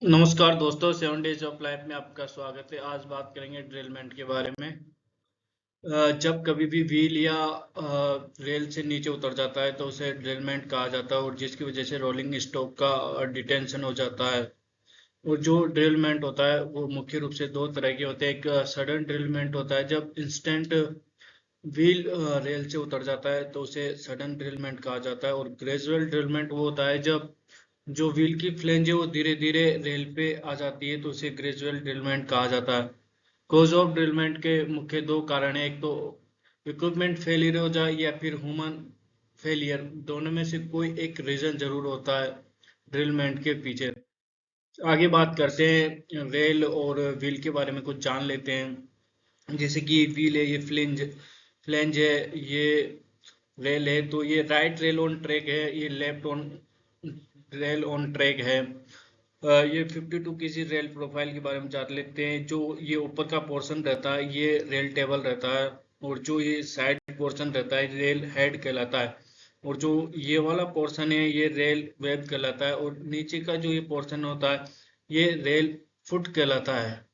नमस्कार दोस्तों, 7 days of life में आपका स्वागत है। आज बात करेंगे ड्रिलमेंट के बारे में। जब कभी भी व्हील या रेल से नीचे उतर जाता है तो उसे ड्रिलमेंट कहा जाता है, और जिसकी वजह से रोलिंग स्टॉक का डिटेंशन हो जाता है। और जो ड्रिलमेंट होता है वो मुख्य रूप से दो तरह के होते हैं। एक सडन ड्रिलमेंट होता है, जब इंस्टेंट व्हील रेल से उतर जाता है तो उसे सडन ड्रिलमेंट कहा जाता है। और ग्रेजुअल ड्रिलमेंट वो होता है जब जो व्हील की फ्लेंज है वो धीरे धीरे रेल पे आ जाती है, तो उसे ग्रेजुअल ड्रिलमेंट कहा जाता है। कॉज ऑफ ड्रिलमेंट के मुख्य दो कारण है। एक तो इक्विपमेंट फेलियर हो जाए या फिर ह्यूमन फेलियर, दोनों में से कोई एक रीजन जरूर होता है ड्रिलमेंट के पीछे। आगे बात करते हैं रेल और व्हील के बारे में, कुछ जान लेते हैं। जैसे कि व्हील है, ये फ्लेंज फ्लेंज है, ये रेल है। तो ये राइट रेल ऑन ट्रैक है, ये left on rail on track है। ये 52 किसी रेल प्रोफाइल के बारे में जान लेते हैं। जो ये ऊपर का पोर्शन रहता है ये रेल टेबल रहता है, और जो ये साइड पोर्शन रहता है रेल हेड कहलाता है। और जो ये वाला पोर्शन है ये रेल वेब कहलाता है, और नीचे का जो ये पोर्शन होता है ये रेल फुट कहलाता है।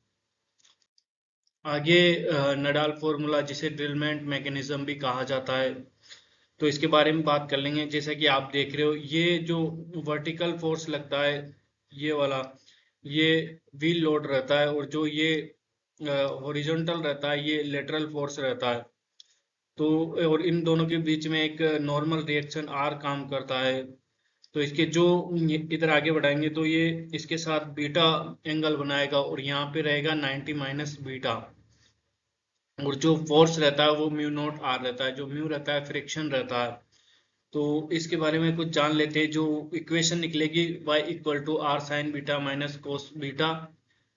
आगे नडाल फॉर्मूला, जिसे ड्रिलमेंट मैकेनिज्म भी कहा जाता है, तो इसके बारे में बात कर लेंगे। जैसा कि आप देख रहे हो, ये जो वर्टिकल फोर्स लगता है ये वाला, ये व्हील लोड रहता है। और जो ये हॉरिजॉन्टल रहता है ये लेटरल फोर्स रहता है। तो और इन दोनों के बीच में एक नॉर्मल रिएक्शन आर काम करता है। तो इसके जो इधर आगे बढ़ाएंगे तो ये इसके साथ बीटा एंगल बनाएगा, और यहाँ पे रहेगा 90 माइनस बीटा। और जो फोर्स रहता है वो म्यू नॉट आर रहता है। जो म्यू रहता है फ्रिक्शन रहता है। तो इसके बारे में कुछ जान लेते हैं। जो इक्वेशन निकलेगी y equal to R sine beta minus cos beta,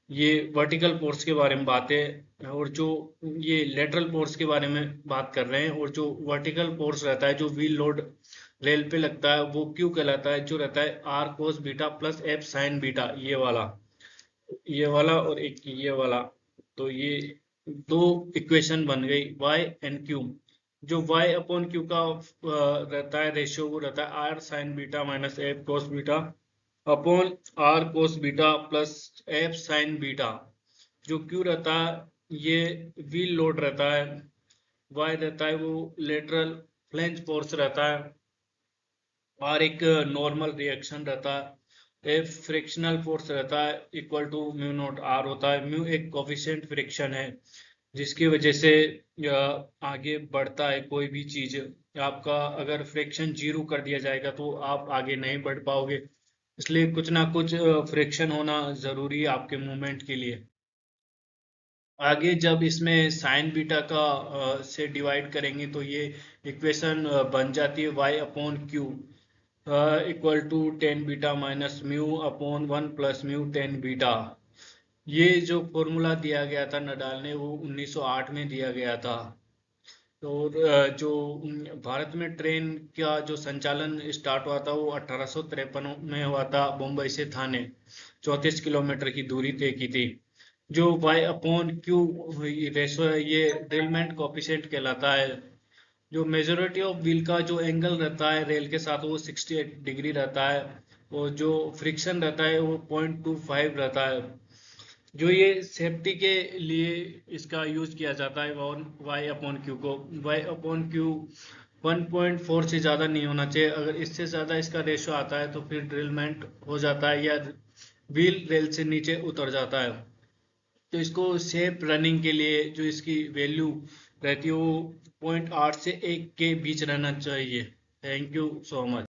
ये वर्टिकल फोर्स के बारे में बात है। और जो ये लेटरल फोर्स के बारे में बात कर रहे हैं। और जो वर्टिकल फोर्स रहता है जो व्हील लोड रेल पे लगता है वो क्यू कहलाता है, जो रहता है R cos beta plus F sine beta, ये वाला और एक ये वाला। तो ये दो इक्वेशन बन गई y एंड q। जो y अपॉन q का रहता है रेशियो, वो रहता है R sine beta minus F cos beta upon R cos beta plus F sine beta. जो q रहता है ये व्हील लोड रहता है, y रहता है वो लेटरल फ्लेंज फोर्स रहता है, और एक नॉर्मल रिएक्शन रहता है। एफ फ्रिक्शनल फोर्स रहता है equal to mu naught R होता है। म्यू एक कोफिशिएंट फ्रिक्शन है जिसकी वजह से आगे बढ़ता है कोई भी चीज। आपका अगर फ्रिक्शन जीरो कर दिया जाएगा तो आप आगे नहीं बढ़ पाओगे, इसलिए कुछ ना कुछ फ्रिक्शन होना जरूरी है आपके मूवमेंट के लिए। आगे जब इसमें साइन बीटा का से डिवाइड करेंगे तो ये इक्वेशन बन जाती है y upon Q equal to tan beta minus mu upon one plus mu tan beta. ये जो फॉर्मूला दिया गया था नडाल ने वो 1908 में दिया गया था। तो जो भारत में ट्रेन का जो संचालन स्टार्ट हुआ था वो 1853 में हुआ था, मुंबई से थाने 34 किलोमीटर की दूरी तय की थी। जो y अपॉन क्यू रेशो है ये ड्रिलमेंट कोफिशिएंट कहलाता है। जो मेजोरिटी ऑफ व्हील का जो एंगल रहता है रेल के साथ वो 68 डिग्री रहता है, और जो फ्रिक्शन रहता है वो 0.25 रहता है। जो ये सेफ्टी के लिए इसका यूज किया जाता है वाई अपॉन क्यू को। वाई अपॉन क्यू 1.4 से ज़्यादा नहीं होना चाहिए। अगर इससे ज़्यादा इसका रेशो आता है तो फिर ड्रिलमेंट हो जाता है या व्हील रेल से नीचे उतर जाता है। तो इसको सेफ रनिंग के लिए जो इसकी वैल्यू रहती है वो 0.8 से 1 के बीच रहना चाहिए। Thank you so much.